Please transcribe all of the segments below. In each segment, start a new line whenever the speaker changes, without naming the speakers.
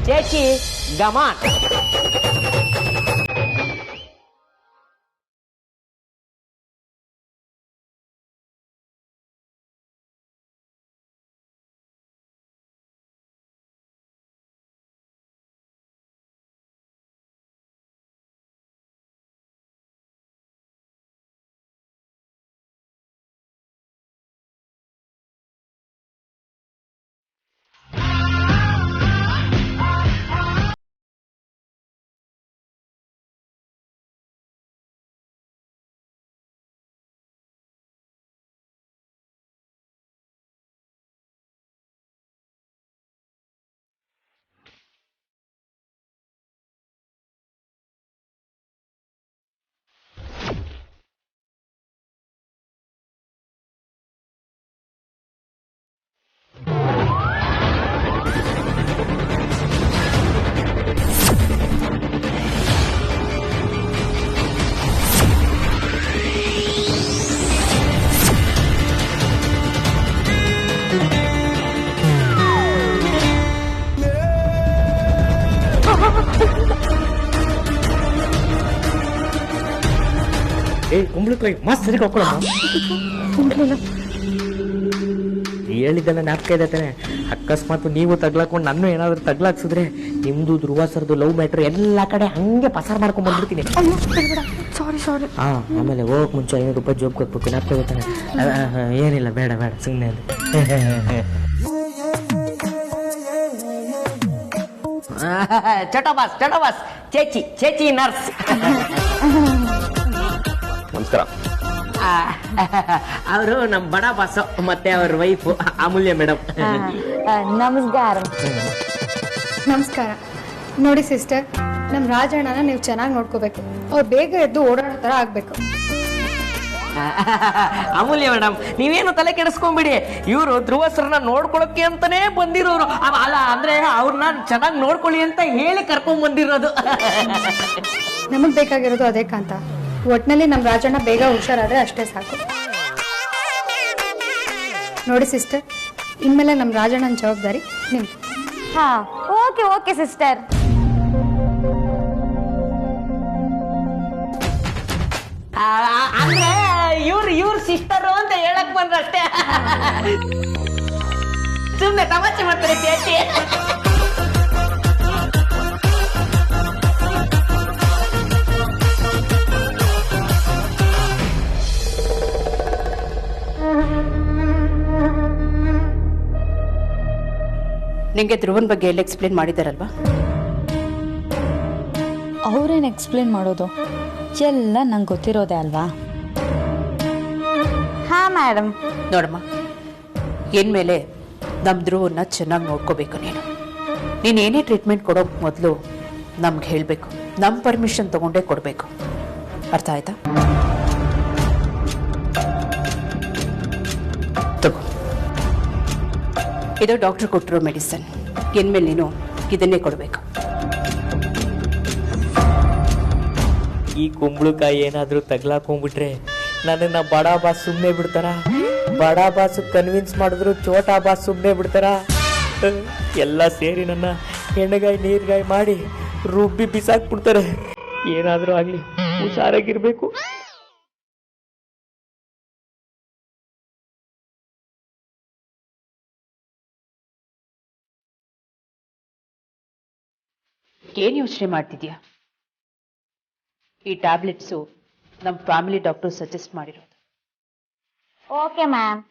ಚೇಚಿ ಗಮಾನ್.
ಕುಂಬಳಕಾಯಿ ಮಸ್ತ್ ಸರಿ ಹೇಳಿದ್ದೆಲ್ಲ ಜ್ಞಾಪಕ ಇದೆ ತಾನೆ. ಅಕಸ್ಮಾತ್ ನೀವು ತಗ್ಲಾಕೊಂಡು ನಾನು ಏನಾದ್ರು ತಗ್ಲಾಕ್ಸಿದ್ರೆ ನಿಮ್ದು ಧ್ರುವ ಸರ್ದು ಲವ್ ಮ್ಯಾಟ್ರ್ ಎಲ್ಲ ಕಡೆ ಹಂಗೆ ಪಸಾರ ಮಾಡ್ಕೊಂಡ್ ಬಂದ್ಬಿಡ್ತೀನಿ. ಹಾ, ಆಮೇಲೆ ಹೋಗಕ್ ಮುಂಚೆ 500 ರೂಪಾಯಿ ಜೋಬ್ಗೆ ಹಾಕ್ಬೇಕು. ಜ್ಞಾಪಕ ಇದೆ ತಾನೆ? ಏನಿಲ್ಲ, ಬೇಡ ಬೇಡ, ಸುಮ್ಮನೆ
ಚಟೋಬಾಸ್ ಚೇಚಿ ನರ್ಸ್.
ನಮಸ್ಕಾರ.
ಅವರು ನಮ್ಮ ಬಡ ಬಾಸ್ ಮತ್ತೆ ಅವ್ರ ವೈಫ್ ಅಮೂಲ್ಯ ಮೇಡಮ್.
ನಮಸ್ಕಾರ. ನೋಡಿ ಸಿಸ್ಟರ್, ನಮ್ಮ ರಾಜಣ್ಣನ ನೀವು ಚೆನ್ನಾಗಿ ನೋಡ್ಕೋಬೇಕು. ಅವ್ರು ಬೇಗ ಎದ್ದು ಓಡಾಡೋ ಥರ ಆಗ್ಬೇಕು.
ಅಮೂಲ್ಯ ಮೇಡಮ್, ನೀವೇನು ತಲೆ ಕೆಡಿಸ್ಕೊಂಬಿಡಿ. ಇವರು ಧ್ರುವ ಸರ್ನ ನೋಡ್ಕೊಳಕ್ಕೆ ಅಂತಾನೆ ಬಂದಿರೋರು. ಅಲ್ಲ ಅಂದ್ರೆ ಅವ್ರನ್ನ ಚೆನ್ನಾಗಿ ನೋಡ್ಕೊಳ್ಳಿ ಅಂತ ಹೇಳಿ ಕರ್ಕೊಂಡ್ ಬಂದಿರೋದು.
ನಮಗ್ ಬೇಕಾಗಿರೋದು ಅದೇ ಕಾಂತ. ಒಟ್ನಲ್ಲಿ ನಮ್ಮ ರಾಜಣ್ಣ ಬೇಗ ಹುಷಾರಾದ್ರೆ ಅಷ್ಟೇ ಸಾಕು. ನೋಡಿ ಸಿಸ್ಟರ್, ಇನ್ಮೇಲೆ ನಮ್ಮ ರಾಜಣ್ಣನ ಜವಾಬ್ದಾರಿ ನಿಮ್ದು.
ಹಾ, ಓಕೆ ಸಿಸ್ಟರ್.
ಅಂದ್ರೆ ಇವ್ರ ಸಿಸ್ಟರು ಅಂತ ಹೇಳಕ್ ಬಂದ್ರಷ್ಟೇ. ಸುಮ್ಮನೆ ತಮಾಷೆ ಮಾಡ್ತಾರೆ ಚೇಚಿ.
ನಿಂಗೆ ಧ್ರುವನ್ ಬಗ್ಗೆ ಎಲ್ಲ ಎಕ್ಸ್ಪ್ಲೇನ್ ಮಾಡಿದಾರಲ್ವಾ?
ಅವ್ರೇನು ಎಕ್ಸ್ಪ್ಲೇನ್ ಮಾಡೋದು, ಎಲ್ಲ ನಂಗೆ ಗೊತ್ತಿರೋದೆ ಅಲ್ವಾ? ಹಾ ಮೇಡಮ್.
ನೋಡಮ್ಮ, ಇನ್ಮೇಲೆ ನಮ್ಮ ಧ್ರುವನ್ನ ಚೆನ್ನಾಗಿ ನೋಡ್ಕೋಬೇಕು. ನೀನು ಏನೇ ಟ್ರೀಟ್ಮೆಂಟ್ ಕೊಡೋಕೆ ಮೊದಲು ನಮ್ಗೆ ಹೇಳಬೇಕು. ನಮ್ಮ ಪರ್ಮಿಷನ್ ತಗೊಂಡೇ ಕೊಡಬೇಕು. ಅರ್ಥ ಆಯ್ತಾ? ತಗೋ, ಇದು ಡಾಕ್ಟರ್ ಕೊಟ್ಟಿರೋ ಮೆಡಿಸನ್. ಇನ್ಮೇಲೆ ನೀನು ಇದನ್ನೇ ಕೊಡಬೇಕು.
ಈ ಕುಂಬಳಕಾಯಿ ಏನಾದರೂ ತಗ್ಲಾಕೊಂಡ್ಬಿಟ್ರೆ ನನ್ನನ್ನು ಬಡ ಬಾಸ್ ಸುಮ್ಮನೆ ಬಿಡ್ತಾರ? ಬಡ ಬಾಸ್ ಕನ್ವಿನ್ಸ್ ಮಾಡಿದ್ರು ಚೋಟಾ ಬಾಸ್ ಸುಮ್ಮನೆ ಬಿಡ್ತಾರ? ಎಲ್ಲ ಸೇರಿ ನನ್ನ ಹೆಣ್ಣಗಾಯಿ ನೀರ್ಗಾಯಿ ಮಾಡಿ ರುಬ್ಬಿ ಬಿಸಾಕ್ಬಿಡ್ತಾರೆ. ಏನಾದರೂ ಆಗಲಿ, ಹುಷಾರಾಗಿರ್ಬೇಕು.
ಏನು ಯೋಚನೆ ಮಾಡ್ತಿದ್ಯಾ? ಈ ಟ್ಯಾಬ್ಲೆಟ್ಸು ನಮ್ಮ ಫ್ಯಾಮಿಲಿ ಡಾಕ್ಟರ್ ಸಜೆಸ್ಟ್ ಮಾಡಿರೋದು.
Okay ma'am.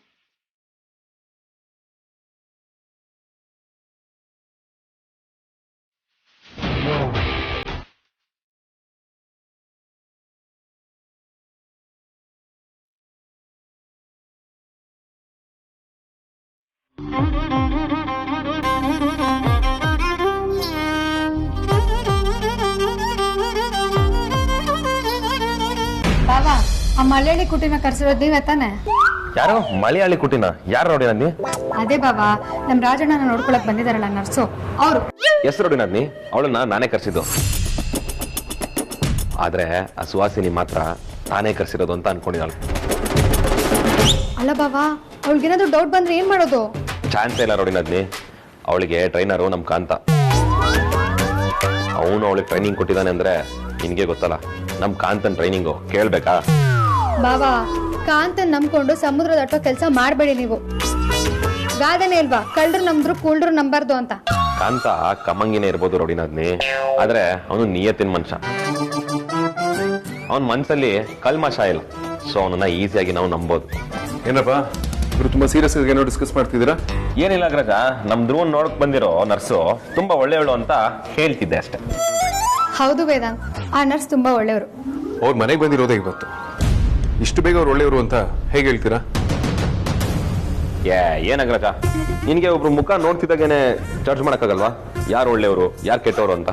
ಬಾಬಾ, ಆ ಮಲಯಾಳಿ ಕುಟಿನ ಕರ್ಸಿರೋದು ನೀವೇ ತಾನೆ?
ಯಾರು ಮಲಯಾಳಿ ಕುಟಿನ? ಯಾರು ನೋಡಿ ನಂದಿ?
ಅದೇ ಬಾಬಾ, ನಮ್ ರಾಜಣ್ಣನ ನೋಡ್ಕೊಳಕ್ ಬಂದಿದಾರಲ್ಲ ನರ್ಸು, ಅವ್ರು.
ಹೆಸರು ನೋಡಿ ನಂದಿ, ಅವಳನ್ನ ನಾನೇ ಕರ್ಸಿದ್ದು. ಆದ್ರೆ ಆ ಸುವಾಸಿನಿ ಮಾತ್ರ ನಾನೇ ಕರ್ಸಿರೋದು ಅಂತ ಅನ್ಕೊಂಡಿದ್ದಾಳೆ.
ಅಲ್ಲ ಬಾಬಾ, ಅವಳಿಗೇನಾದ್ರು ಡೌಟ್ ಬಂದ್ರೆ ಏನ್ ಮಾಡೋದು?
ಚಾನ್ಸ್ ಇಲ್ಲ ನೋಡಿ ನಂದಿ. ಅವಳಿಗೆ ಟ್ರೈನರು ನಮ್ ಕಾಂತ. ಅವನು ಅವಳಿಗೆ ಟ್ರೈನಿಂಗ್ ಕೊಟ್ಟಿದ್ದಾನೆ ಅಂದ್ರೆ ನಿನ್ಗೆ ಗೊತ್ತಲ್ಲ, ನಮ್ ಕಾಂತನ್ ಟ್ರೈನಿಂಗು ಕೇಳ್ಬೇಕಾ?
ಬಾವಾ, ಕಾಂತನ್ ನಂಬ್ಕೊಂಡು ಸಮುದ್ರ ದಾಟೋ ಕೆಲಸ ಮಾಡಬೇಡಿ ನೀವು. ಗಾದೆನೇ ಇಲ್ವಾ, ಕಳ್ಳರು ನಂಬ್ರು ಕೂಳ್ರು ನಂಬಾರ್ದು ಅಂತ.
ಕಾಂತ ಕಮ್ಮಂಗಿನೇ ಇರ್ಬೋದು ರೌಡಿನಾದ್ನಿ, ಆದ್ರೆ ಅವನು ನಿಯತ್ತಿನ ಮನುಷ್ಯ. ಅವನ್ ಮನ್ಸಲ್ಲಿ ಕಲ್ಮಶ ಇಲ್ಲ, ಸೊ ಅವನನ್ನ ಈಸಿಯಾಗಿ ನಾವು ನಂಬೋದು.
ಏನಪ್ಪ ಇವರು ತುಂಬಾ ಸೀರಿಯಸ್ ಆಗಿ ಏನೋ ಡಿಸ್ಕಸ್ ಮಾಡ್ತಿದ್ದೀರಾ?
ಏನಿಲ್ಲ ಅಗ್ರಜ, ನಮ್ ಧ್ರುವನ್ ನೋಡಕ್ ಬಂದಿರೋ ನರ್ಸು ತುಂಬಾ ಒಳ್ಳೆಯವಳು ಅಂತ ಹೇಳ್ತಿದ್ದೆ ಅಷ್ಟೇ.
ಹೌದು ವೇದಾಂತ್, ಆ ನರ್ಸ್ ತುಂಬಾ ಒಳ್ಳೆಯವರು.
ಅವ್ರ ಮನೆಗೆ ಬಂದಿರೋದೇ ಇವತ್ತು. ಇಷ್ಟು ಬೇಗ ಅವ್ರು ಒಳ್ಳೆಯವರು ಅಂತ ಹೇಗೆ ಹೇಳ್ತೀರಾ?
ಏನ್ ಅಗ್ರಜ, ನಿನ್ಗೆ ಒಬ್ರು ಮುಖ ನೋಡ್ತಿದ್ದಾಗೇನೆ ಜಡ್ಜ್ ಮಾಡಕ್ಕಾಗಲ್ವಾ ಯಾರು ಒಳ್ಳೆಯವರು ಯಾರು ಕೆಟ್ಟವರು ಅಂತ?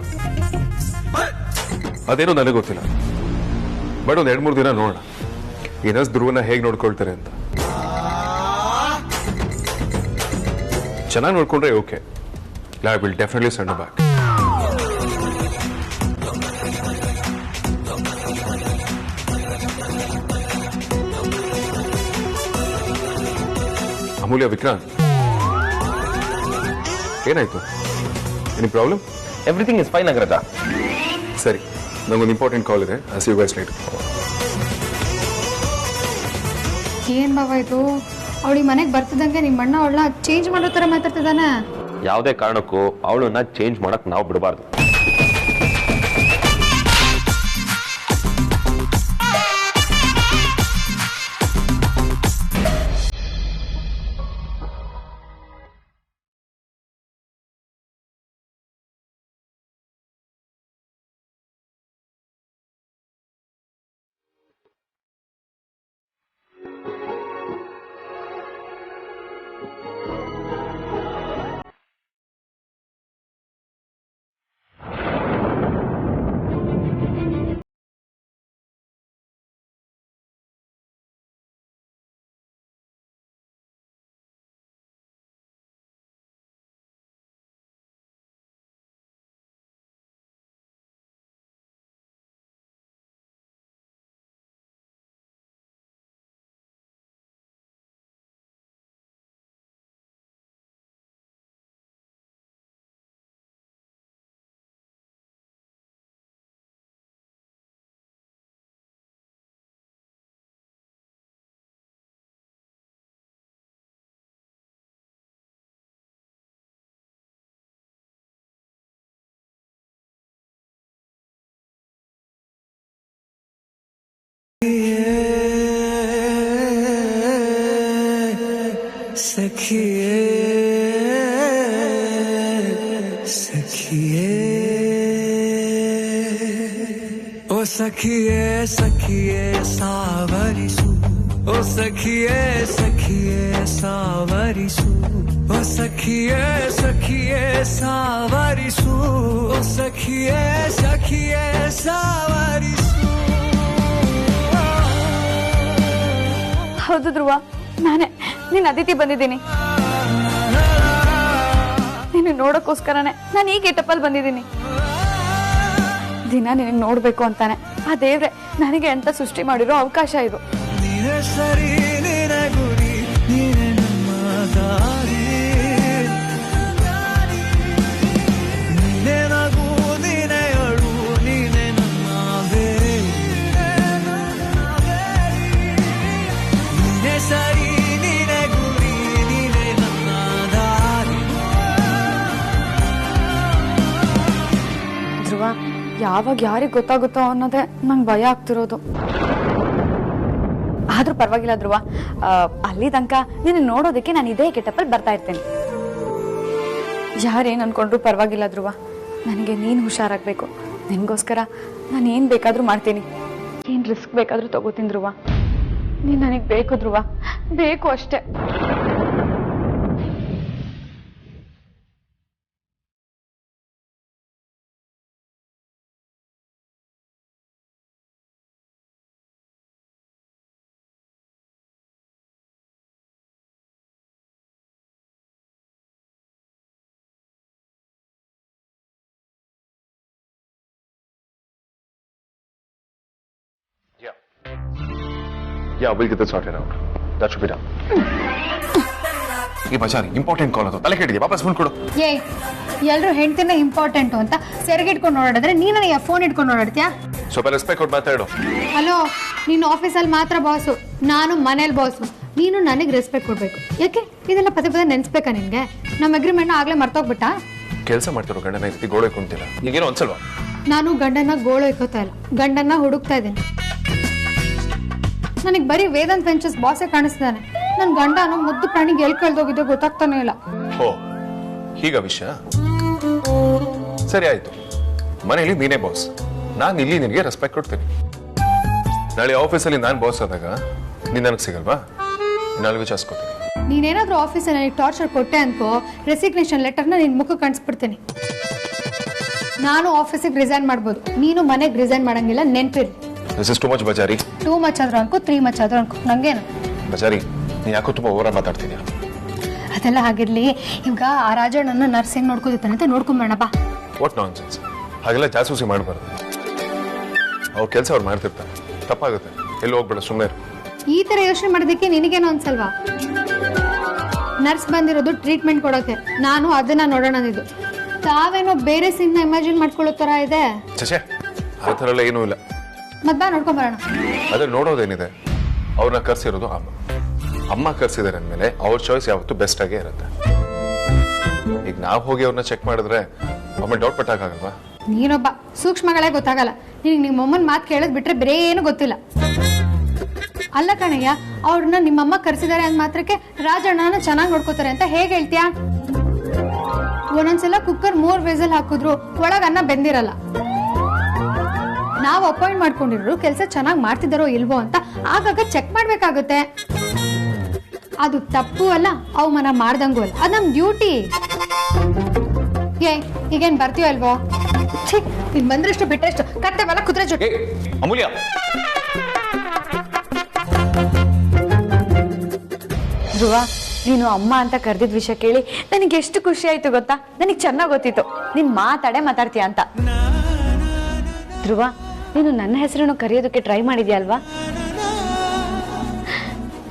ಅದೇನೋ ನನಗೆ ಗೊತ್ತಿಲ್ಲ, ಬಟ್ ಒಂದ್ 2-3 ದಿನ ನೋಡೋಣ ಈ ನರ್ಸ್ ಧ್ರುವನ ಹೇಗೆ ನೋಡ್ಕೊಳ್ತಾರೆ ಅಂತ. ಚೆನ್ನಾಗಿ ನೋಡ್ಕೊಂಡ್ರೆ okay, I will definitely send back. Amulya, Vikrant, ಏನಾಯ್ತು? Any problem?
Everything is fine Agraja.
ಸರಿ, ನಂಗೊಂದು ಇಂಪಾರ್ಟೆಂಟ್ ಕಾಲ್ ಇದೆ. I see you guys later.
ಏನ್ ಬಾವ ಇದು? ಅವಳಿ ಮನೆಗೆ ಬರ್ತಿದ್ದಂಗೆ ನಿಮ್ಮ ಅಣ್ಣ ಅವಳನ್ನ ಚೇಂಜ್ ಮಾಡೋ ತರ ಮಾತಾಡ್ತಿದ್ದಾನೆ.
ಯಾವುದೇ ಕಾರಣಕ್ಕೂ ಅವಳನ್ನ ಚೇಂಜ್ ಮಾಡಕ್ ನಾವು ಬಿಡಬಾರ್ದು.
सखिए सखिए ओ सखिए सखिए सावरिसु ओ सखिए सखिए सावरिसु ओ सखिए सखिए सावरिसु ओ सखिए सखिए सावरिसु.
ಹೌದು ಧ್ರುವ, ನಾನೇ ನೀನ್ ಅದಿತಿ ಬಂದಿದ್ದೀನಿ. ನೀನು ನೋಡೋಕ್ಕೋಸ್ಕರನೇ ನಾನು ಈ ಗೆಟಪ್ಪಲ್ಲಿ ಬಂದಿದ್ದೀನಿ. ದಿನ ನಿನಗೆ ನೋಡ್ಬೇಕು ಅಂತಾನೆ ಆ ದೇವ್ರೆ ನನಗೆ ಅಂತ ಸೃಷ್ಟಿ ಮಾಡಿರೋ ಅವಕಾಶ ಇದು. ಧ್ರುವ, ಯಾವಾಗ ಯಾರಿಗೆ ಗೊತ್ತಾಗುತ್ತೋ ಅನ್ನೋದೇ ನಂಗೆ ಭಯ ಆಗ್ತಿರೋದು. ಆದ್ರೂ ಪರವಾಗಿಲ್ಲ ಧ್ರುವ, ಅಲ್ಲಿ ತನಕ ನಿನ್ನ ನೋಡೋದಕ್ಕೆ ನಾನು ಇದೇ ಗೆಟಪ್ಪಲ್ಲಿ ಬರ್ತಾ ಇರ್ತೇನೆ. ಯಾರೇನು ಅನ್ಕೊಂಡ್ರು ಪರವಾಗಿಲ್ಲ ಧ್ರುವ, ನನಗೆ ನೀನು ಹುಷಾರಾಗಬೇಕು. ನಿನಗೋಸ್ಕರ ನಾನು ಏನು ಬೇಕಾದರೂ ಮಾಡ್ತೀನಿ, ಏನು ರಿಸ್ಕ್ ಬೇಕಾದರೂ ತಗೋತೀನಿ ಧ್ರುವ. ನೀನು ನನಗೆ ಬೇಕು ಧ್ರುವ, ಬೇಕು ಅಷ್ಟೇ.
Yeah, we'll get this sorted out. That should be done.
ಈ ಬಜಾರಿ ಇಂಪಾರ್ಟೆಂಟ್ ಕಾಲ್ ಅದು ತಲೆ ಕೆಟ್ಟಿದೆ ವಾಪಸ್ ಫೋನ್ ಕೊಡು.
ಏಯ್ ಎಲ್ಲರೂ ಹೆಂಡ್ತಿನ ಇಂಪಾರ್ಟೆಂಟು ಅಂತ ಸೆರಗಿಟ್ಕೊಂಡು ಓಡಾಡಿದ್ರೆ ನೀನು ನನಗೆ ಫೋನ್ ಇಟ್ಕೊಂಡು ಓಡಾಡ್ತೀಯಾ?
ಸ್ವಲ್ಪ ರೆಸ್ಪೆಕ್ಟ್ ಕೊಟ್ಟು ಮಾತಾಡು.
ಹಲೋ, ನೀನು ಆಫೀಸಲ್ಲಿ ಮಾತ್ರ ಬಾಸು, ನಾನು ಮನೇಲಿ ಬಾಸು. ನೀನು ನನಗೆ ರೆಸ್ಪೆಕ್ಟ್ ಕೊಡ್ಬೇಕು. ಯಾಕೆ ಇದೆಲ್ಲ ಪದೇ ಪದೇ ನೆನೆಸ್ಬೇಕಾ ನಿನಗೆ? ನಮ್ಮ ಅಗ್ರಿಮೆಂಟ್ನ ಆಗಲೇ ಮರ್ತೋಗ್ಬಿಟ್ಟಾ?
ಕೆಲಸ ಮಾಡ್ತಿರೋ ಗಂಡನ ರೀತಿ ಗೋಳೆ ಕುಂತಿಲ್ಲ, ಈಗೇನೋ ಅನ್ಸಲ್ವಾ?
ನಾನು ಗಂಡನ್ನ ಗೋಳು ಇಕ್ಕೋತಾ ಇಲ್ಲ, ಗಂಡನ್ನ ಹುಡುಕ್ತಾ ಇದ್ದೀನಿ. ನನಗೆ ಬರೀ ವೇದಾಂತ್ ವೆಂಚರ್ಸ್ ಬಾಸೇ ಕಾಣಿಸ್ತಾನೆ. ನನ್ನ ಗಂಡನು ಮುದ್ದು ಪ್ರಾಣಿಗೆ ಎಲ್ಲಿ ಕಳ್ದೋಗಿದ್ದೆ ಗೊತ್ತಾಗ್ತಾನೆ ಇಲ್ಲ.
ಓ ಹೀಗ ವಿಷಯ. ಸರಿ ಆಯ್ತು, ಮನೇಲಿ ನೀನೇ ಬಾಸ್, ನಾನು ಇಲ್ಲಿ ನಿನಗೆ ರೆಸ್ಪೆಕ್ಟ್ ಕೊಡ್ತೀನಿ. ನಾಳೆ ಆಫೀಸಲ್ಲಿ ನಾನು ಬಾಸ್ ಆದಾಗ ನೀನ್ ನನಗೆ ಸಿಗಲ್ವಾ? ನಾಳೆ ವಿಚಾರಿಸ್ಕೊತೀನಿ.
ನೀನೇನಾದ್ರೂ ಆಫೀಸಲ್ಲಿ ನನಗೆ ಟಾರ್ಚರ್ ಕೊಟ್ಟೆ ಅನ್ಕೋ, ರೆಸಿಗ್ನೇಷನ್ ಲೆಟರ್ನ ನಿನ್ನ ಮುಖಕ್ಕೆ ಕಾಣಿಸ್ಬಿಡ್ತೀನಿ. ನಾನು ಆಫೀಸಿಗೆ ರಿಸೈನ್ ಮಾಡ್ಬೋದು, ನೀನು ಮನೆಗೆ ರಿಸೈನ್ ಮಾಡಂಗಿಲ್ಲ, ನೆನ್ಪಿರಿ.
ದಿಸ್ ಇಸ್ ಟು ಮಚ್ ಬಜಾರಿ.
ಟೂ ಮಚ್ ಆದ್ರೂ ಅನ್ಕೋ, 3 ಮಚ್ ಆದ್ರೂ ಅನ್ಕೋ, ನಂಗೇನು
ಬಜಾರಿ ನೀ ಯಾಕೋ ತುಂಬಾ ಓವರ್ ಮಾತಾಡ್ತಿದ್ಯಾ?
ಅದೆಲ್ಲ ಆಗಿರ್ಲಿ. ಈಗ ಆ ರಾಜಣ್ಣನ ನರ್ಸ್ ಹೆಂಗ್ ನೋಡ್ಕೋದಿತ್ತಾನೆ ಅಂತ ನೋಡ್ಕೊಂಬರೋಣ ಬಾ.
ವಾಟ್ ನಾನ್ಸೆನ್ಸ್, ಹಾಗೆಲ್ಲ ಜಾಸೂಸಿ ಮಾಡಬಾರ್ದು. ಅವ್ರ ಕೆಲಸ ಅವ್ರು ಮಾಡ್ತಿರ್ತಾರೆ, ತಪ್ಪಾಗುತ್ತೆ. ಎಲ್ಲಿ ಹೋಗ್ಬೇಡ, ಸುಮ್ಮನೆ ಇರು.
ಈ ತರ ಯೋಚನೆ ಮಾಡೋದಕ್ಕೆ ನಿನಗೇನು ಅನ್ಸಲ್ವಾ? ನರ್ಸ್ ಬಂದಿರೋದು ಟ್ರೀಟ್ಮೆಂಟ್ ಕೊಡೋಕೆ, ನಾನು ಅದನ್ನ ನೋಡೋಣ ಅಂದಿದ್ದು. ತಾವೇನೋ ಬೇರೆ ಸೀನ್ ಇಮ್ಯಾಜಿನ್ ಮಾಡ್ಕೊಳ್ಳೋ ತರ ಇದೆ.
ಚಚೆ ಆ ಥರ ಎಲ್ಲ ಏನೂ ಇಲ್ಲ.
ಮತ್ ಬಾ ನೋಡ್ಕೊಂಬರೋಣ.
ಅದ್ರ ನೋಡೋದೇನಿದೆ, ಅವ್ರನ್ನ ಕರ್ಸಿರೋದು ಅಮ್ಮ ಕರ್ಸಿದಾರೆ ಅಂದಮೇಲೆ ಅವ್ರ ಚಾಯ್ಸ್ ಯಾವತ್ತೂ ಬೆಸ್ಟ್ ಆಗೇ ಇರುತ್ತೆ. ಈಗ ನಾವು ಹೋಗಿ ಅವ್ರನ್ನ ಚೆಕ್ ಮಾಡಿದ್ರೆ ಒಮ್ಮೆ ಡೌಟ್ ಪಟ್ಟಾಗಲ್ವಾ?
ನೀನೊಬ್ಬ ಸೂಕ್ಷ್ಮಗಳೇ ಗೊತ್ತಾಗಲ್ಲ. ನಿನಗೆ ನಿಮ್ಮಮ್ಮನ ಮಾತು ಕೇಳೋದ್ ಬಿಟ್ರೆ ಬೇರೆ ಏನು ಗೊತ್ತಿಲ್ಲ. ಅಲ್ಲ ಕಣಯ್ಯ, ಅವ್ರನ್ನ ನಿಮ್ಮಮ್ಮ ಕರ್ಸಿದಾರೆ ಅಂದ ಮಾತ್ರಕ್ಕೆ ರಾಜಣ್ಣನ ಚೆನ್ನಾಗಿ ನೋಡ್ಕೋತಾರೆ ಅಂತ ಹೇಗೆ ಹೇಳ್ತೀಯಾ? ಒಂದೊಂದ್ಸಲ ಕುಕ್ಕರ್ 3 ವಿಸಲ್ ಹಾಕಿದ್ರು ಒಳಗ ಅನ್ನ ಬೆಂದಿರಲ್ಲ. ನಾವು ಅಪಾಯಿಂಟ್ ಮಾಡ್ಕೊಂಡಿರೋ ಕೆಲಸ ಚೆನ್ನಾಗಿ ಮಾಡ್ತಿದಾರೋ ಇಲ್ವೋ ಅಂತ ಆಗಾಗ ಚೆಕ್ ಮಾಡ್ಬೇಕಾಗುತ್ತೆ. ಅದು ತಪ್ಪು ಅಲ್ಲ, ಅವಮಾನ ಮಾಡ್ದಂಗೂ ಅಲ್ಲ, ಅದು ನಮ್ ಡ್ಯೂಟಿ. ಈಗೇನ್ ಬರ್ತೀವೋ ಅಲ್ವೋ? ನೀನ್ ಬಂದ್ರಷ್ಟು ಬಿಟ್ಟರೆಷ್ಟು ಕರ್ತೇವಲ್ಲ ಕುದುರೆ ಜೊತೆ.
ಅಮೂಲ್ಯ,
ಧ್ರುವ, ನೀನು ಅಮ್ಮ ಅಂತ ಕರೆದಿದ್ದ ವಿಷಯ ಕೇಳಿ ನನಗೆ ಎಷ್ಟು ಖುಷಿ ಆಯ್ತು ಗೊತ್ತಾ? ನನಗೆ ಚೆನ್ನಾಗಿ ಗೊತ್ತಿತ್ತು ನೀನ್ ಮಾತಾಡ್ತೀಯ ಅಂತ. ಧ್ರುವ, ನೀನು ನನ್ನ ಹೆಸರನ್ನು ಕರೆಯೋದಕ್ಕೆ ಟ್ರೈ ಮಾಡಿದ್ಯಾ ಅಲ್ವಾ?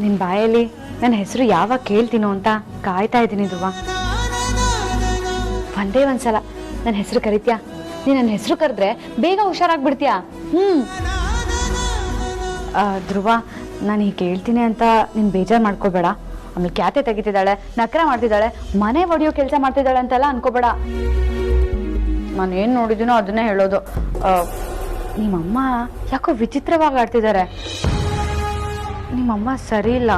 ನಿನ್ ಬಾಯಲ್ಲಿ ನನ್ನ ಹೆಸರು ಯಾವಾಗ ಕೇಳ್ತೀನೋ ಅಂತ ಕಾಯ್ತಾ ಇದ್ದೀನಿ ಧ್ರುವ. ಒಂದೇ ಒಂದ್ಸಲ ನನ್ನ ಹೆಸರು ಕರಿತ್ಯಾ? ನೀನ್ ನನ್ನ ಹೆಸರು ಕರೆದ್ರೆ ಬೇಗ ಹುಷಾರಾಗ್ಬಿಡ್ತೀಯಾ? ಧ್ರುವ, ನಾನು ಹೀಗೆ ಹೇಳ್ತೀನಿ ಅಂತ ನೀನ್ ಬೇಜಾರು ಮಾಡ್ಕೋಬೇಡ. ಆಮೇಲೆ ಕ್ಯಾತೆ ತೆಗಿತಿದ್ದಾಳೆ, ನಕರ ಮಾಡ್ತಿದ್ದಾಳೆ, ಮನೆ ಒಡೆಯೋ ಕೆಲಸ ಮಾಡ್ತಿದ್ದಾಳೆ ಅಂತೆಲ್ಲ ಅನ್ಕೋಬೇಡ. ನಾನು ಏನ್ ನೋಡಿದ್ದೀನೋ ಅದನ್ನೇ ಹೇಳೋದು. ನಿಮ್ಮಮ್ಮ ಯಾಕೋ ವಿಚಿತ್ರವಾಗಿ ಆಡ್ತಿದ್ದಾರೆ. ನಿಮ್ಮಮ್ಮ ಸರಿ ಇಲ್ಲ.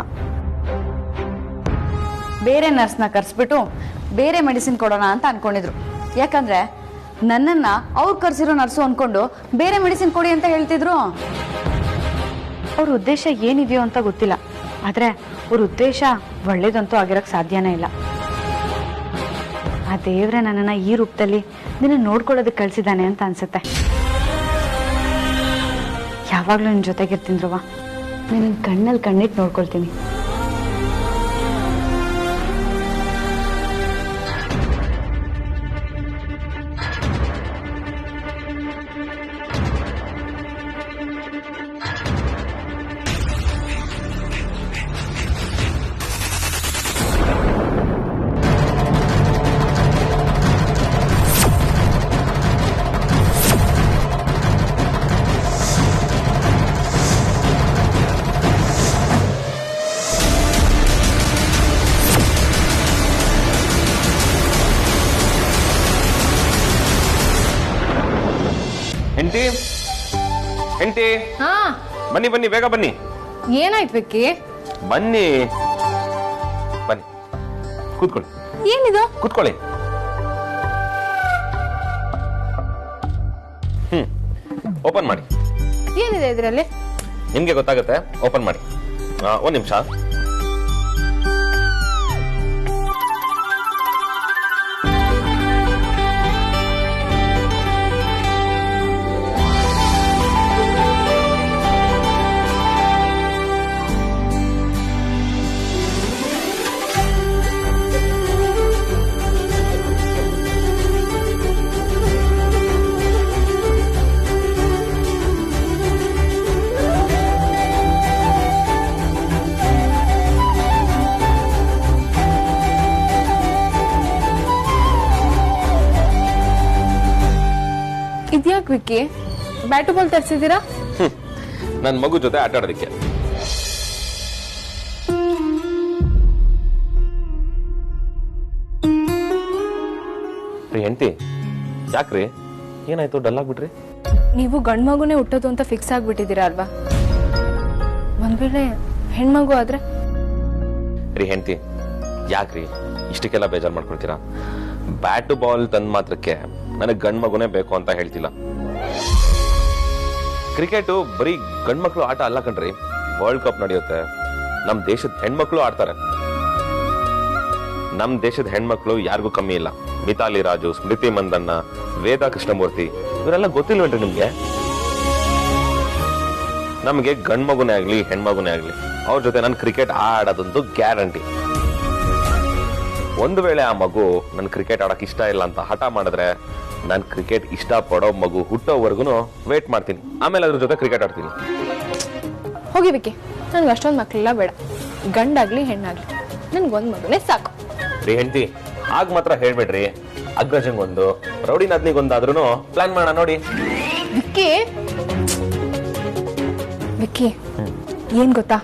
ಬೇರೆ ನರ್ಸ್ನ ಕರ್ಸ್ಬಿಟ್ಟು ಬೇರೆ ಮೆಡಿಸಿನ್ ಕೊಡೋಣ ಅಂತ ಅನ್ಕೊಂಡಿದ್ರು. ಯಾಕಂದ್ರೆ ನನ್ನನ್ನ ಅವ್ರು ಕರ್ಸಿರೋ ನರ್ಸು ಅನ್ಕೊಂಡು ಬೇರೆ ಮೆಡಿಸಿನ್ ಕೊಡಿ ಅಂತ ಹೇಳ್ತಿದ್ರು. ಅವ್ರ ಉದ್ದೇಶ ಏನಿದೆಯೋ ಅಂತ ಗೊತ್ತಿಲ್ಲ, ಆದ್ರೆ ಅವ್ರ ಉದ್ದೇಶ ಒಳ್ಳೇದಂತೂ ಆಗಿರಕ್ ಸಾಧ್ಯನೇ ಇಲ್ಲ. ಆ ದೇವ್ರೆ ನನ್ನನ್ನ ಈ ರೂಪದಲ್ಲಿ ನಿನ್ನ ನೋಡ್ಕೊಳ್ಳೋದಕ್ಕೆ ಕಳ್ಸಿದ್ದಾನೆ ಅಂತ ಅನ್ಸುತ್ತೆ. ಯಾವಾಗ್ಲೂ ನಿನ್ ಜೊತೆಗಿರ್ತೀನಿ ಧ್ರುವ. ನಿನ್ನ ಕಣ್ಣಲ್ಲಿ ಕಣ್ಣಿಟ್ಟು ನೋಡ್ಕೊಳ್ತೀನಿ.
ಹೆಂಡತಿ, ಬನ್ನಿ ಬನ್ನಿ, ಬೇಗ ಬನ್ನಿ.
ಏನಾಯ್ತು ವಿಕ್ಕಿ?
ಬನ್ನಿ ಬನ್ನಿ, ಕೂತ್ಕೊಳ್ಳಿ.
ಏನಿದು?
ಕೂತ್ಕೊಳ್ಳಿ. ಓಪನ್ ಮಾಡಿ.
ಏನಿದೆ ಇದರಲ್ಲಿ?
ನಿಮ್ಗೆ ಗೊತ್ತಾಗುತ್ತೆ, ಓಪನ್ ಮಾಡಿ. ಒಂದ್ ನಿಮಿಷ.
ವಿಕ್ಕಿ ಬ್ಯಾಟು ಬಾಲ್ ತರಿಸಿದ್ದೀರಾ?
ನನ್ನ ಮಗು ಜೊತೆ ಆಟ ಆಡೋದಕ್ಕೆ. ಹೆಂಡತಿ ಯಾಕ್ರಿ, ಏನಾಯ್ತು ಡಲ್ ಆಗ್ಬಿಟ್ರಿ?
ನೀವು ಗಂಡು ಮಗುನೇ ಹುಟ್ಟೋದು ಅಂತ ಫಿಕ್ಸ್ ಆಗ್ಬಿಟ್ಟಿದ್ದೀರಾ ಅಲ್ವಾ? ಒಂದ್ ವೇಳೆ ಹೆಣ್ಮಗು ಆದ್ರೆ?
ರೀ ಹೆಂಡತಿ ಯಾಕ್ರಿ ಇಷ್ಟಕ್ಕೆಲ್ಲ ಬೇಜಾರು ಮಾಡ್ಕೊಳ್ತೀರಾ? ಬ್ಯಾಟು ಬಾಲ್ ತಂದ್ ಮಾತ್ರಕ್ಕೆ ನನಗೆ ಗಂಡ್ ಮಗುನೇ ಬೇಕು ಅಂತ ಹೇಳ್ತಿಲ್ಲ. ಕ್ರಿಕೆಟು ಬರೀ ಗಂಡ್ ಮಕ್ಳು ಆಟ ಅಲ್ಲ ಕಣ್ರಿ, ವರ್ಲ್ಡ್ ಕಪ್ ನಡೆಯುತ್ತೆ, ನಮ್ ದೇಶದ ಹೆಣ್ಮಕ್ಳು ಆಡ್ತಾರೆ. ನಮ್ ದೇಶದ ಹೆಣ್ಮಕ್ಳು ಯಾರಿಗೂ ಕಮ್ಮಿ ಇಲ್ಲ. ಮಿತಾಲಿ ರಾಜು, ಸ್ಮೃತಿ ಮಂದಣ್ಣ, ವೇದಾ ಕೃಷ್ಣಮೂರ್ತಿ ಇವರೆಲ್ಲ ಗೊತ್ತಿಲ್ವೇನ್ರಿ ನಿಮ್ಗೆ? ನಮ್ಗೆ ಗಂಡ್ ಮಗುನೇ ಆಗ್ಲಿ ಹೆಣ್ಮಗುನೇ ಆಗ್ಲಿ ಅವ್ರ ಜೊತೆ ನಾನು ಕ್ರಿಕೆಟ್ ಆಡೋದಂತೂ ಗ್ಯಾರಂಟಿ. ಒಂದು ವೇಳೆ ಆ ಮಗು ನನ್ ಕ್ರಿಕೆಟ್ ಆಡಕ್ ಇಷ್ಟ ಇಲ್ಲ ಅಂತ ಹಠ ಮಾಡಿದ್ರೆ ನಾನು ಕ್ರಿಕೆಟ್ ಇಷ್ಟ ಪಡೋ ಮಗು ಹುಟ್ಟೋವರೆಗೂ ವೇಟ್ ಮಾಡ್ತೀನಿ, ಆಮೇಲೆ ಅದ್ರ ಜೊತೆ ಕ್ರಿಕೆಟ್ ಆಡ್ತೀನಿ.
ಹೋಗಿ ವಿಕ್ಕಿ, ನನ್ಗೆ ಅಷ್ಟೊಂದು ಮಕ್ಕಳೆಲ್ಲ ಬೇಡ, ಗಂಡಾಗ್ಲಿ ಹೆಣ್ಣಾಗ್ಲಿ ನನ್ಗೊಂದ್ ಮಗುನೇ ಸಾಕು.
ರೀ ಹೆಂಡತಿ ಆಗ ಮಾತ್ರ ಹೇಳ್ಬೇಡ್ರಿ, ಅಗ್ರಜಂಗೊಂದು ರೌಡಿ ನದ್ನಿಗೊಂದಾದ್ರೂ ಪ್ಲಾನ್ ಮಾಡೋಣ ನೋಡಿ.
ವಿಕ್ಕಿ ವಿಕ್ಕಿ ಏನ್ ಗೊತ್ತಾ,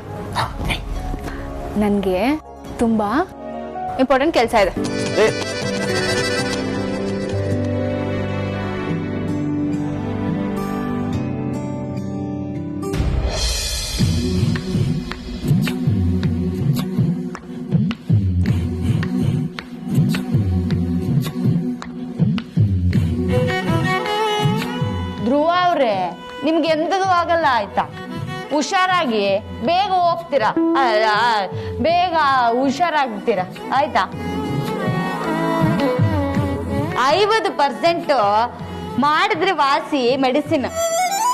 ನನ್ಗೆ ತುಂಬಾ ಇಂಪಾರ್ಟೆಂಟ್ ಕೆಲಸ ಇದೆ.
ಧ್ರುವ ಅವ್ರೆ, ನಿಮ್ಗೆ ಎಂದೂ ಆಗಲ್ಲ ಆಯ್ತಾ? ಹುಷಾರಾಗಿ ಬೇಗ ಹೋಗ್ತೀರಾ, ಬೇಗ ಹುಷಾರಾಗ್ತೀರಾ ಆಯ್ತಾ? 50% ಮಾಡಿದ್ರೆ ವಾಸಿ ಮೆಡಿಸಿನ್,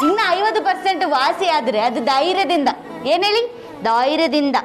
ಇನ್ನು 50% ವಾಸಿ ಆದ್ರೆ ಅದು ಧೈರ್ಯದಿಂದ. ಏನ್ ಹೇಳಿ? ಧೈರ್ಯದಿಂದ.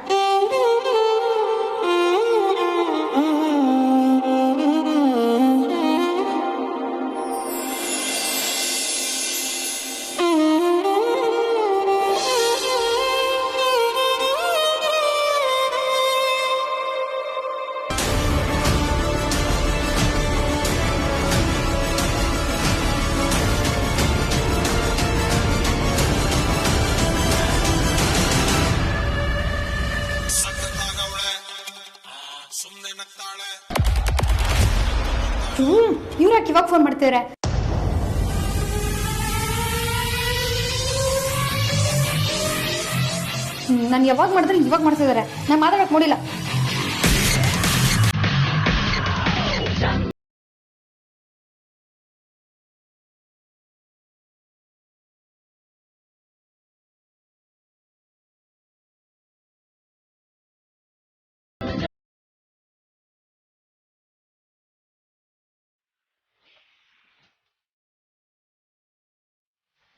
ಇವ್ರು ಯಾಕೆ ಇವಾಗ ಫೋನ್ ಮಾಡ್ತಿದ್ರೆ? ನಾನು ಯಾವಾಗ ಮಾಡಿದ್ರೆ ಇವಾಗ ಮಾಡ್ತಿದ್ದಾರೆ, ನಾನು ಮಾತಾಡಕ್ ನೋಡಿಲ್ಲ.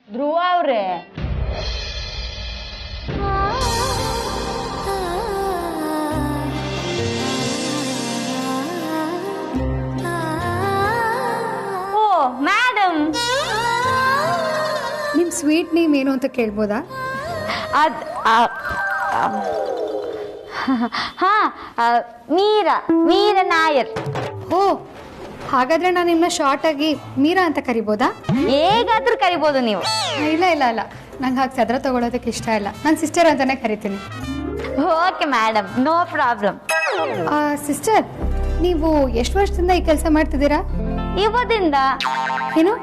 ಧ್ರುವ ಅವ್ರೆ, ಓ ಮೇಡಮ್,
ನಿಮ್ ಸ್ವೀಟ್ ನೇಮ್ ಏನು ಅಂತ ಕೇಳ್ಬೋದಾ?
ಹಾ, ಮೀರ ನಾಯರ್.
ಓ, ಹಾಗಾದ್ರೆ ನಾನು ನಿಮ್ಮನ್ನ ಶಾರ್ಟ್ ಆಗಿ ಮೀರಾ ಅಂತ ಕರಿಬೋದಾ?
ಹೇಗಾದ್ರೂ ಕರಿಬೋದು ನೀವು.
ಇಲ್ಲ ಇಲ್ಲ ಇಲ್ಲ, ನಂಗೆ ಹಾಗೆ ಸದ್ರ ತಗೊಳೋದಕ್ಕೆ ಇಷ್ಟ ಇಲ್ಲ, ನಾನು ಸಿಸ್ಟರ್ ಅಂತಾನೆ ಕರಿತೀನಿ.
Okay madam, no problem.
Sister, ನೀವು ಎಷ್ಟು ವರ್ಷದಿಂದ ಈ ಕೆಲಸ ಮಾಡ್ತಿದ್ದೀರಾ?
ಇವತ್ತಿಂದ.
ಏನು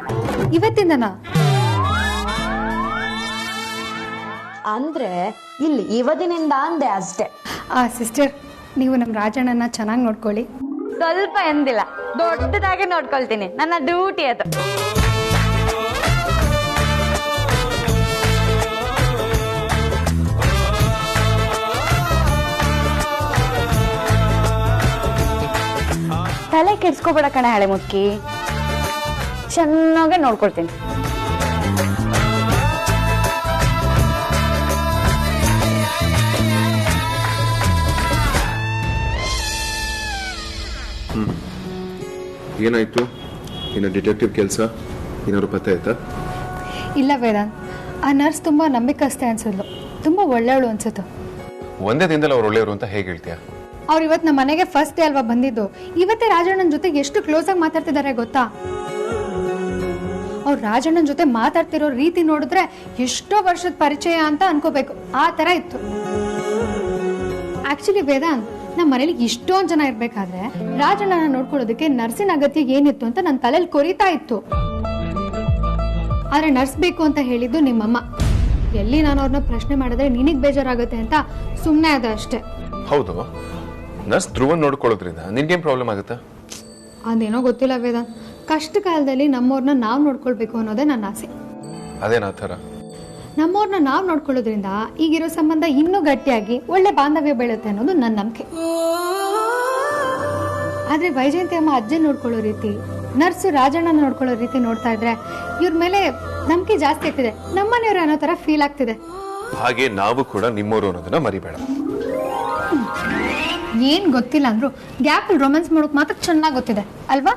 ಇವತ್ತಿಂದನಾ?
ಅಂದ್ರೆ ಇಲ್ಲಿ ಇವತ್ತಿನಿಂದ ಅಂದೆ ಅಷ್ಟೇ.
ಸಿಸ್ಟರ್, ನೀವು ನಮ್ಮ ರಾಜಣ್ಣನ ಚೆನ್ನಾಗಿ ನೋಡ್ಕೊಳ್ಳಿ.
ಸ್ವಲ್ಪ ಎಂದಿಲ್ಲ, ದೊಡ್ಡದಾಗಿ ನೋಡ್ಕೊಳ್ತೀನಿ, ನನ್ನ ಡ್ಯೂಟಿ ಅದು. ತಲೆ ಕೆಡ್ಸ್ಕೋಬೇಡ ಕಣೆ ಹಳೆ ಮುದ್ಕಿ, ಚೆನ್ನಾಗೆ ನೋಡ್ಕೊಳ್ತೀನಿ.
ಏನಾಯ್ತು? ಇನ್ನು ಡಿಟೆಕ್ಟಿವ್ ಕೆಲಸ ಏನಾದ್ರು ಪತ್ತೆ ಆಯ್ತಾ?
ಇಲ್ಲ ವೇದಾಂತ್, ಆ ನರ್ಸ್ ತುಂಬಾ ನಂಬಿಕಸ್ತೆ ಅನ್ಸಿದ್ಲು, ತುಂಬಾ ಒಳ್ಳೆಯವಳು ಅನ್ಸುತ್ತೆ.
ಒಂದೇ ದಿನದಲ್ಲಿ ಅವ್ರು ಒಳ್ಳೆಯವರು ಅಂತ ಹೇಗೆ ಹೇಳ್ತೀಯಾ?
ಅವ್ರು ಇವತ್ತು ನಮ್ಮ ಮನೆಗೆ ಫಸ್ಟ್ ಡೇ ಅಲ್ವಾ ಬಂದಿದ್ದು, ಇವತ್ತೇ ರಾಜಣ್ಣನ ಜೊತೆ ಎಷ್ಟು ಕ್ಲೋಸ್ ಆಗಿ ಮಾತಾಡ್ತಿದ್ದಾರೆ ಗೊತ್ತಾ? ಅವ್ರು ರಾಜಣ್ಣನ ಜೊತೆ ಮಾತಾಡ್ತಿರೋ ರೀತಿ ನೋಡಿದ್ರೆ ಎಷ್ಟೋ ವರ್ಷದ ಪರಿಚಯ ಅಂತ ಅನ್ಕೋಬೇಕು, ಆ ತರ ಇತ್ತು. ಆಕ್ಚುಲಿ ವೇದಾಂತ್, ನಮ್ಮ ಮನೇಲಿ ಇಷ್ಟೊಂದ್ ಜನ ಇರ್ಬೇಕಾದ್ರೆ ರಾಜಣ್ಣನ ನೋಡ್ಕೊಳ್ಳೋದಕ್ಕೆ ನರ್ಸಿನ ಅಗತ್ಯ ಏನಿತ್ತು ಅಂತ ನನ್ನ ತಲೆಯಲ್ಲಿ ಕೊರಿತಾ ಇತ್ತು. ಆದ್ರೆ ನರ್ಸ್ ಬೇಕು ಅಂತ ಹೇಳಿದ್ದು ನಿಮ್ಮಮ್ಮ. ಎಲ್ಲಿ ನಾನು ಅವ್ರನ್ನ ಪ್ರಶ್ನೆ ಮಾಡಿದ್ರೆ ನಿನಗ್ ಬೇಜಾರಾಗುತ್ತೆ ಅಂತ ಸುಮ್ಮನೆ ಅದ ಅಷ್ಟೇ.
ಹೌದು, ನರ್ಸ್ ಧ್ರುವನ್ ನೋಡ್ಕೊಳ್ಳೋದ್ರಿಂದ ನಿನ್ಗೇನ್ ಪ್ರಾಬ್ಲಮ್ ಆಗುತ್ತೆ?
ಅದೇನೋ ಗೊತ್ತಿಲ್ಲ ವೇದಾಂತ್, ಕಷ್ಟ ಕಾಲದಲ್ಲಿ ನಮ್ಮವ್ರನ್ನ ನಾವ್ ನೋಡ್ಕೊಳ್ಬೇಕು ಅನ್ನೋದೇ ನನ್ನ ಆಸೆ.
ಅದೇನಾ ಥರ?
ನಮ್ಮವ್ರನ್ನ ನಾವ್ ನೋಡ್ಕೊಳ್ಳೋದ್ರಿಂದ ಈಗಿರೋ ಸಂಬಂಧ ಇನ್ನೂ ಗಟ್ಟಿಯಾಗಿ ಒಳ್ಳೆ ಬಾಂಧವ್ಯ ಬೆಳುತ್ತೆ ಅನ್ನೋದು ನನ್ನ ನಂಬಿಕೆ. ಆದ್ರೆ ವೈಜಯಂತಿ ಅಮ್ಮ ಅಜ್ಜನ್ ನೋಡ್ಕೊಳ್ಳೋ ರೀತಿ, ನರ್ಸ್ ರಾಜಣ್ಣನ ನೋಡ್ಕೊಳ್ಳೋ ರೀತಿ ನೋಡ್ತಾ ಇದ್ರೆ ಇವ್ರ ಮೇಲೆ ನಂಬಿಕೆ ಜಾಸ್ತಿ ಆಗ್ತಿದೆ, ನಮ್ಮನೆಯವ್ರು ಅನ್ನೋ ತರ ಫೀಲ್ ಆಗ್ತಿದೆ.
ಹಾಗೆ ನಾವು ಕೂಡ ನಿಮ್ಮವರು ಅನ್ನೋದನ್ನ ಮರಿಬೇಡ.
ಏನ್ ಗೊತ್ತಿಲ್ಲ ಅಂದ್ರು ಗ್ಯಾಪ್ ರೊಮ್ಯಾನ್ಸ್ ಮಾಡೋಕ್ ಮಾತ್ರ ಚೆನ್ನಾಗಿ ಗೊತ್ತಿದೆ ಅಲ್ವಾ?